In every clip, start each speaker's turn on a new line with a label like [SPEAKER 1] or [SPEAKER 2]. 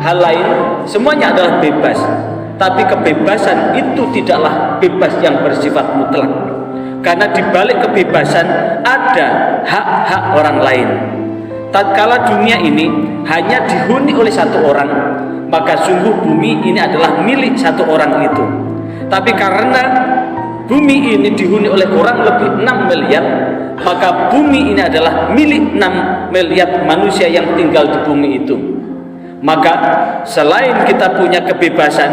[SPEAKER 1] hal lain semuanya adalah bebas. Tapi kebebasan itu tidaklah bebas yang bersifat mutlak. Karena di balik kebebasan ada hak-hak orang lain. Tatkala dunia ini hanya dihuni oleh satu orang, maka sungguh bumi ini adalah milik satu orang itu. Tapi karena bumi ini dihuni oleh kurang lebih 6 miliar, maka bumi ini adalah milik 6 miliar manusia yang tinggal di bumi itu. Maka selain kita punya kebebasan,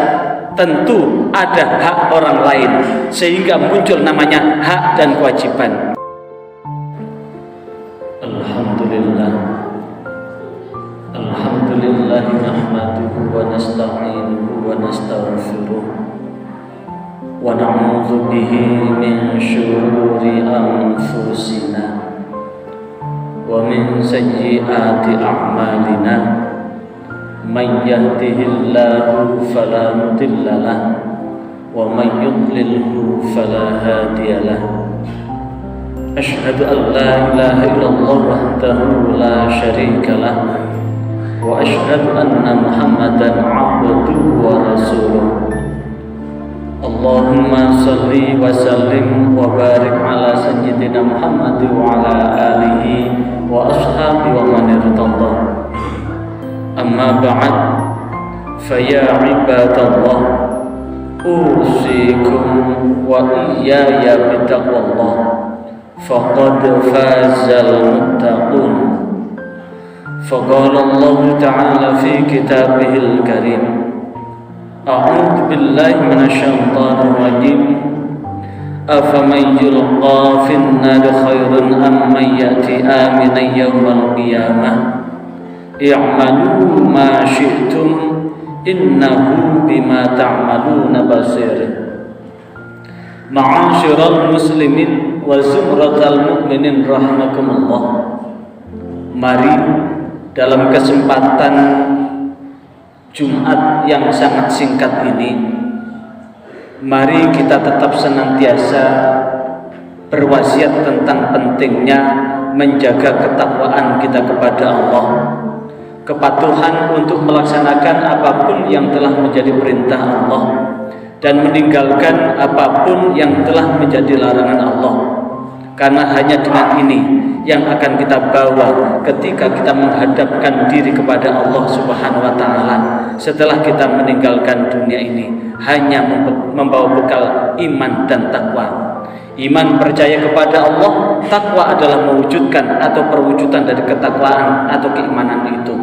[SPEAKER 1] tentu ada hak orang lain, sehingga muncul namanya hak dan kewajiban. Alhamdulillah nahmaduhu wa nasta'inuhu wa nastaghfiruh wa na'udzu bihi min syururi anfusina wa min sayyiati a'malina. Man yahdihillahu fala mudilla lahu wa man yudlilhu fala hadiya lahu. Asyhadu an la ilaha illallah wahdahu la syarika lahu wa asyhadu anna Muhammadan 'abduhu wa rasuluh. Allahumma shalli wa sallim wa barik ala sayyidina Muhammad wa ala alihi wa ashabihi wa man irtada. Amma ba'd, faya ibadallah, usikum wa iyaya bitaqwallah, faqad fazal muttaqun. Faqala Allah ta'ala fi kitabihil karim, a'udzu billahi minasyaitonir rajim, afaman yulqa fin nar khairun amman ya'ti aminan yawmal qiyamah. I'malu ma syi'tum innahu bima ta'maluna basir. Ma'asyiral muslimin wa zumratal mu'minin rahimakumullah. Mari dalam kesempatan Jumat yang sangat singkat ini, mari kita tetap senantiasa berwasiat tentang pentingnya menjaga ketakwaan kita kepada Allah, kepatuhan untuk melaksanakan apapun yang telah menjadi perintah Allah, dan meninggalkan apapun yang telah menjadi larangan Allah. Karena hanya dengan ini yang akan kita bawa ketika kita menghadapkan diri kepada Allah Subhanahu wa Ta'ala setelah kita meninggalkan dunia ini, hanya membawa bekal iman dan takwa. Iman percaya kepada Allah, takwa adalah mewujudkan atau perwujudan dari ketakwaan atau keimanan itu.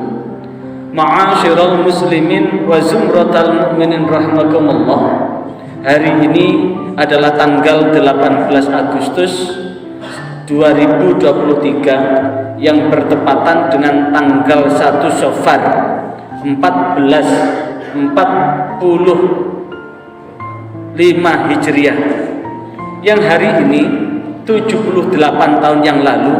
[SPEAKER 1] Ma'asyiral muslimin wa zumratal mu'minin rahimakumullah. Hari ini adalah tanggal 18 Agustus 2023 yang bertepatan dengan tanggal 1 Syawal 1445 Hijriah, yang hari ini 78 tahun yang lalu,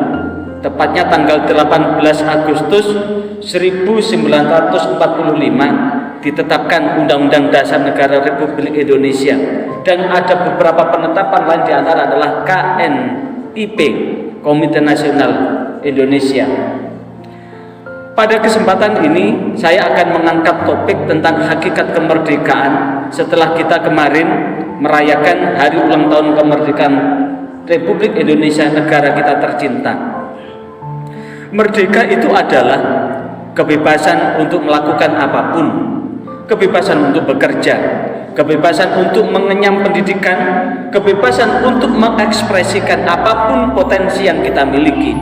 [SPEAKER 1] tepatnya tanggal 18 Agustus 1945 ditetapkan Undang-Undang Dasar Negara Republik Indonesia, dan ada beberapa penetapan lain di antara adalah KNIP, Komite Nasional Indonesia. Pada kesempatan ini saya akan mengangkat topik tentang hakikat kemerdekaan setelah kita kemarin merayakan hari ulang tahun kemerdekaan Republik Indonesia, negara kita tercinta. Merdeka itu adalah kebebasan untuk melakukan apapun, kebebasan untuk bekerja, kebebasan untuk mengenyam pendidikan, kebebasan untuk mengekspresikan apapun potensi yang kita miliki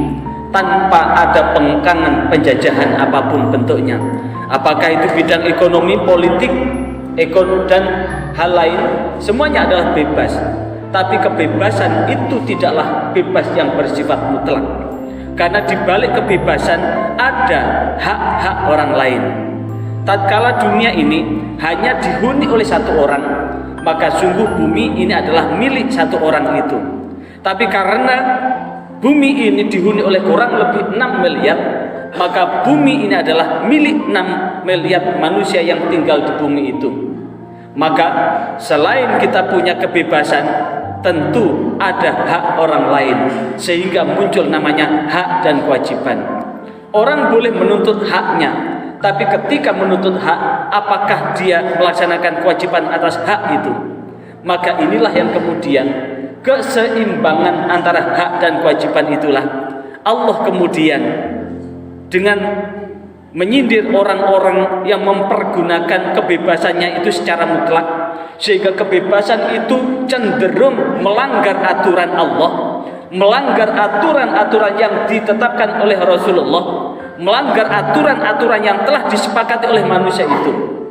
[SPEAKER 1] tanpa ada pengkangan penjajahan apapun bentuknya. Apakah itu bidang ekonomi, politik, dan hal lain, semuanya adalah bebas. Tapi kebebasan itu tidaklah bebas yang bersifat mutlak. Karena di balik kebebasan ada hak-hak orang lain. Tatkala dunia ini hanya dihuni oleh satu orang, maka sungguh bumi ini adalah milik satu orang itu. Tapi karena bumi ini dihuni oleh kurang lebih 6 miliar, maka bumi ini adalah milik 6 miliar manusia yang tinggal di bumi itu. Maka selain kita punya kebebasan, tentu ada hak orang lain, sehingga muncul namanya hak dan kewajiban. Orang boleh menuntut haknya, tapi ketika menuntut hak, apakah dia melaksanakan kewajiban atas hak itu? Maka inilah yang kemudian keseimbangan antara hak dan kewajiban itulah Allah kemudian dengan menyindir orang-orang yang mempergunakan kebebasannya itu secara mutlak, sehingga kebebasan itu cenderung melanggar aturan Allah, melanggar aturan-aturan yang ditetapkan oleh Rasulullah, melanggar aturan-aturan yang telah disepakati oleh manusia itu.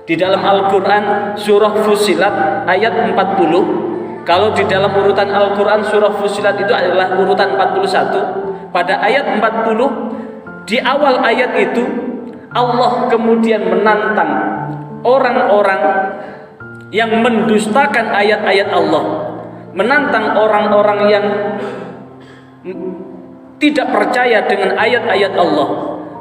[SPEAKER 1] Di dalam Al-Quran surah Fussilat ayat 40, kalau di dalam urutan Al-Quran surah Fussilat itu adalah urutan 41, pada ayat 40 di awal ayat itu Allah kemudian menantang orang-orang yang mendustakan ayat-ayat Allah, menantang orang-orang yang tidak percaya dengan ayat-ayat Allah.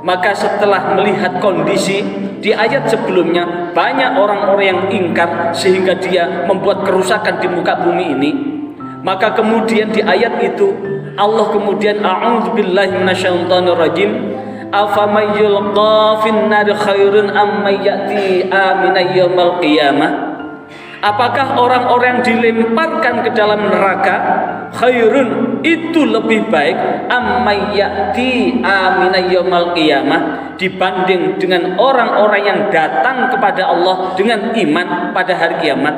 [SPEAKER 1] Maka setelah melihat kondisi di ayat sebelumnya, banyak orang-orang yang ingkar sehingga dia membuat kerusakan di muka bumi ini, maka kemudian di ayat itu Allah kemudian a'udzubillahi minasyaitonirrajim, afamay yulqa finnar khairun ammay ya'ti aminan yaumil qiyamah. Apakah orang-orang yang dilemparkan ke dalam neraka khairun itu lebih baik ammay ya'ti aminan yaumil qiyamah dibanding dengan orang-orang yang datang kepada Allah dengan iman pada hari kiamat?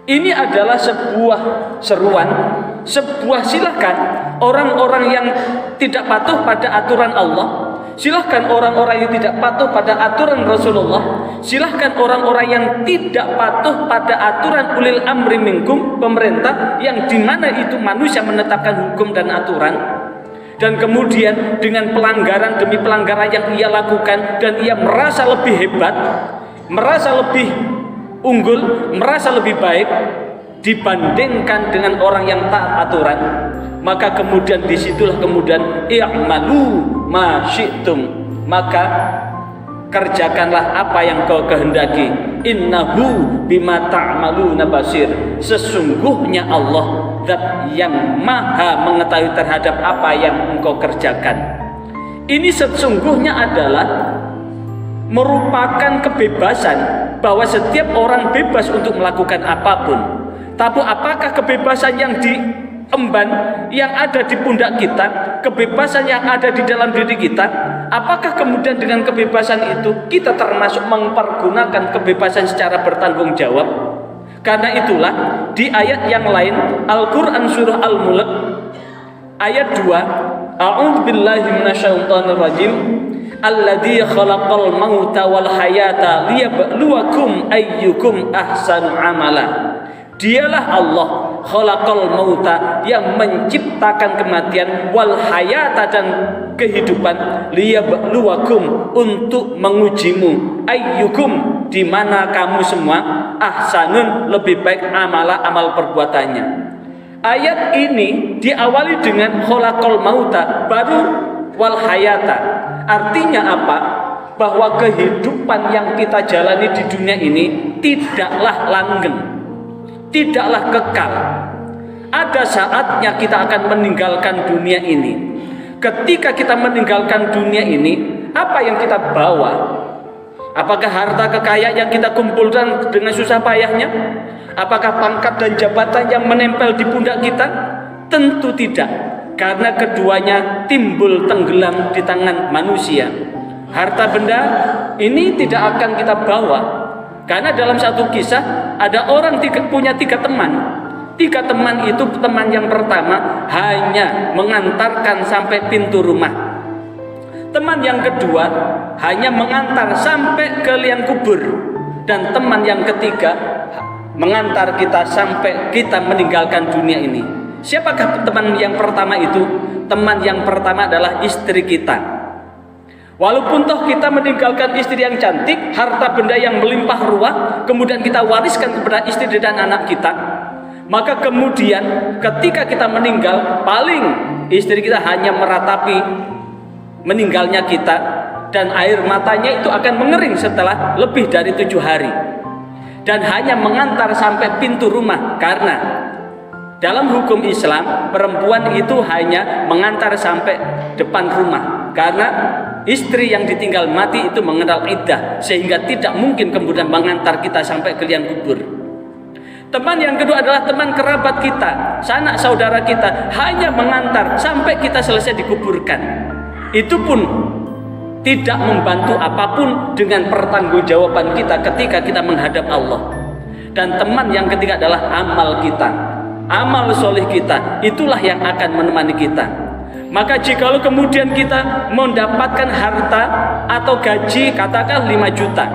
[SPEAKER 1] Ini adalah sebuah seruan, sebuah silakan orang-orang yang tidak patuh pada aturan Allah, silahkan orang-orang yang tidak patuh pada aturan Rasulullah, silahkan orang-orang yang tidak patuh pada aturan ulil amri minkum, pemerintah, yang dimana itu manusia menetapkan hukum dan aturan, dan kemudian dengan pelanggaran demi pelanggaran yang ia lakukan dan ia merasa lebih hebat, merasa lebih unggul, merasa lebih baik dibandingkan dengan orang yang taat aturan, maka kemudian disitulah kemudian i'malu ma syi'tum, maka kerjakanlah apa yang kau kehendaki, innahu bima ta'maluna basir, sesungguhnya Allah zat yang maha mengetahui terhadap apa yang engkau kerjakan. Ini sesungguhnya adalah merupakan kebebasan, bahwa setiap orang bebas untuk melakukan apapun. Tapi apakah kebebasan yang diemban, yang ada di pundak kita, kebebasan yang ada di dalam diri kita, apakah kemudian dengan kebebasan itu kita termasuk mempergunakan kebebasan secara bertanggung jawab? Karena itulah di ayat yang lain Al-Quran surah Al-Mulk ayat 2, a'udzubillahi minasyaitonirrajim, alladzi khalaqal mauta wal hayata liyabluwakum ayyukum ahsanu amala. Dialah Allah khalaqal mauta, yang menciptakan kematian, wal hayata, dan kehidupan, liyabluwakum, untuk mengujimu, ayyukum, di mana kamu semua, ahsanun, lebih baik amala, amal perbuatannya. Ayat ini diawali dengan khalaqal mauta, baru wal hayata. Artinya apa? Bahwa kehidupan yang kita jalani di dunia ini tidaklah langgeng, tidaklah kekal. Ada saatnya kita akan meninggalkan dunia ini. Ketika kita meninggalkan dunia ini, apa yang kita bawa? Apakah harta kekayaan yang kita kumpulkan dengan susah payahnya? Apakah pangkat dan jabatan yang menempel di pundak kita? Tentu tidak, karena keduanya timbul tenggelam di tangan manusia. Harta benda ini tidak akan kita bawa, karena dalam satu kisah ada orang punya 3 teman. 3 teman itu, teman yang pertama hanya mengantarkan sampai pintu rumah, teman yang kedua hanya mengantar sampai ke liang kubur, dan teman yang ketiga mengantar kita sampai kita meninggalkan dunia ini. Siapakah teman yang pertama itu? Teman yang pertama adalah istri kita. Walaupun toh kita meninggalkan istri yang cantik, harta benda yang melimpah ruah, kemudian kita wariskan kepada istri dan anak kita, maka kemudian ketika kita meninggal, paling istri kita hanya meratapi meninggalnya kita, dan air matanya itu akan mengering setelah lebih dari 7 hari, dan hanya mengantar sampai pintu rumah. Karena dalam hukum Islam perempuan itu hanya mengantar sampai depan rumah, karena istri yang ditinggal mati itu mengenal iddah, sehingga tidak mungkin kemudian mengantar kita sampai ke liang kubur. Teman yang kedua adalah teman kerabat kita, sanak saudara kita, hanya mengantar sampai kita selesai dikuburkan. Itu pun tidak membantu apapun dengan pertanggungjawaban kita ketika kita menghadap Allah. Dan teman yang ketiga adalah amal kita, amal soleh kita, itulah yang akan menemani kita. Maka jikalau kemudian kita mendapatkan harta atau gaji katakan 5 juta,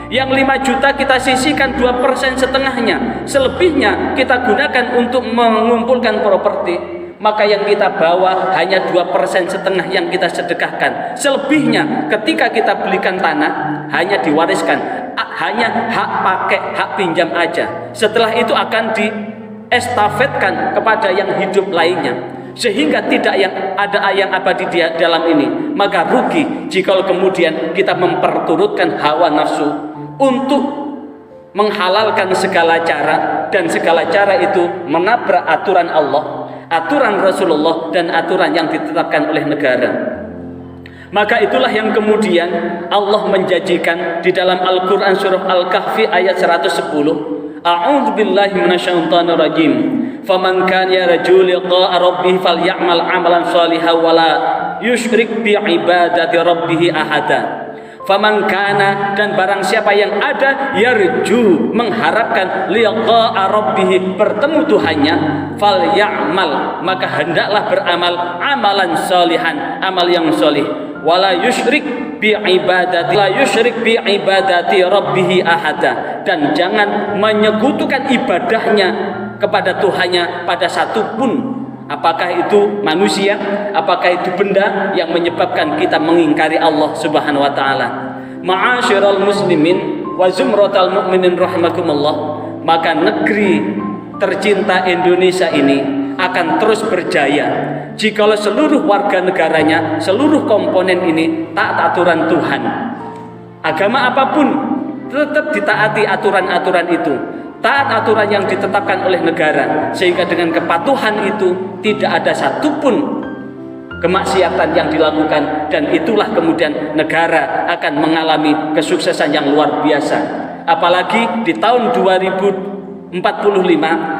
[SPEAKER 1] yang 5 juta kita sisihkan 2% setengahnya, selebihnya kita gunakan untuk mengumpulkan properti, maka yang kita bawa hanya 2% setengah yang kita sedekahkan. Selebihnya ketika kita belikan tanah hanya diwariskan, hanya hak pakai, hak pinjam aja. Setelah itu akan diestafetkan kepada yang hidup lainnya, sehingga tidak ada yang abadi di dalam ini. Maka rugi jika kemudian kita memperturutkan hawa nafsu untuk menghalalkan segala cara, dan segala cara itu menabrak aturan Allah, aturan Rasulullah, dan aturan yang ditetapkan oleh negara. Maka itulah yang kemudian Allah menjanjikan di dalam Al-Quran surah Al-Kahfi ayat 110. A'udzu billahi minasyaitonir rajim. Faman kana yarju liqa'a rabbih falyamal 'amalan shalihan wa la yusyrik bi ibadati rabbih ahada. Faman kana, dan barang siapa yang ada yarju, mengharapkan liqa'a rabbih, bertemu Tuhannya, falyamal, maka hendaklah beramal amalan shalihan, amal yang sholih, wala yusyrik bi ibadati rabbih ahada, dan jangan menyekutukan ibadahnya kepada Tuhannya pada satupun, apakah itu manusia, apakah itu benda, yang menyebabkan kita mengingkari Allah Subhanahu wa taala. Ma'asyiral muslimin wa zumratal mu'minin rahimakumullah, maka negeri tercinta Indonesia ini akan terus berjaya jikalau seluruh warga negaranya, seluruh komponen ini taat aturan Tuhan. Agama apapun tetap ditaati aturan-aturan itu, taat aturan yang ditetapkan oleh negara, sehingga dengan kepatuhan itu tidak ada satupun kemaksiatan yang dilakukan, dan itulah kemudian negara akan mengalami kesuksesan yang luar biasa. Apalagi di tahun 2045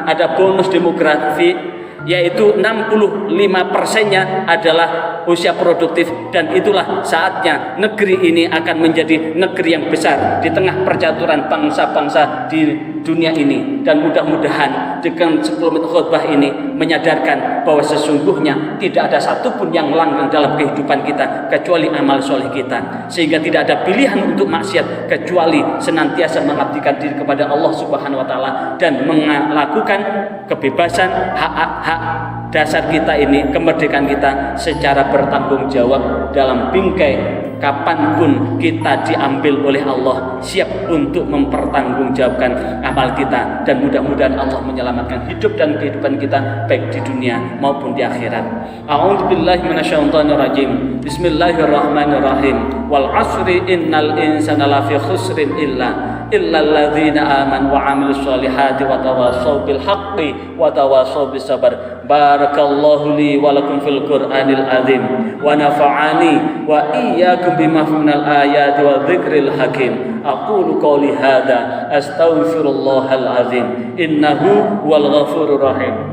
[SPEAKER 1] ada bonus demografi, yaitu 65%-nya adalah usia produktif, dan itulah saatnya negeri ini akan menjadi negeri yang besar di tengah percaturan bangsa-bangsa di dunia ini. Dan mudah-mudahan dengan 10 menit khutbah ini menyadarkan bahwa sesungguhnya tidak ada satupun yang langgeng dalam kehidupan kita kecuali amal soleh kita, sehingga tidak ada pilihan untuk maksiat kecuali senantiasa mengabdikan diri kepada Allah Subhanahu wa taala dan melakukan kebebasan hak dasar kita ini, kemerdekaan kita secara bertanggung jawab dalam bingkai kapanpun kita diambil oleh Allah, siap untuk mempertanggungjawabkan amal kita, dan mudah-mudahan Allah menyelamatkan hidup dan kehidupan kita baik di dunia maupun di akhirat. A'udzu billahi minasyaitonir rajim. Bismillahirrahmanirrahim. Wal 'asri innal insana lafi khusrin illal ladzina amanu wa 'amilus solihati wa tawassaw bil haqqi wa tawassaw bis sabr. Barakallahu li wa lakum fil Qur'anil azim wa nafa'ani wa iyyakum bima minal ayati wa dzikril hakim. Aqulu qawli hadza astaghfirullahal azim innahu wal ghafurur rahim.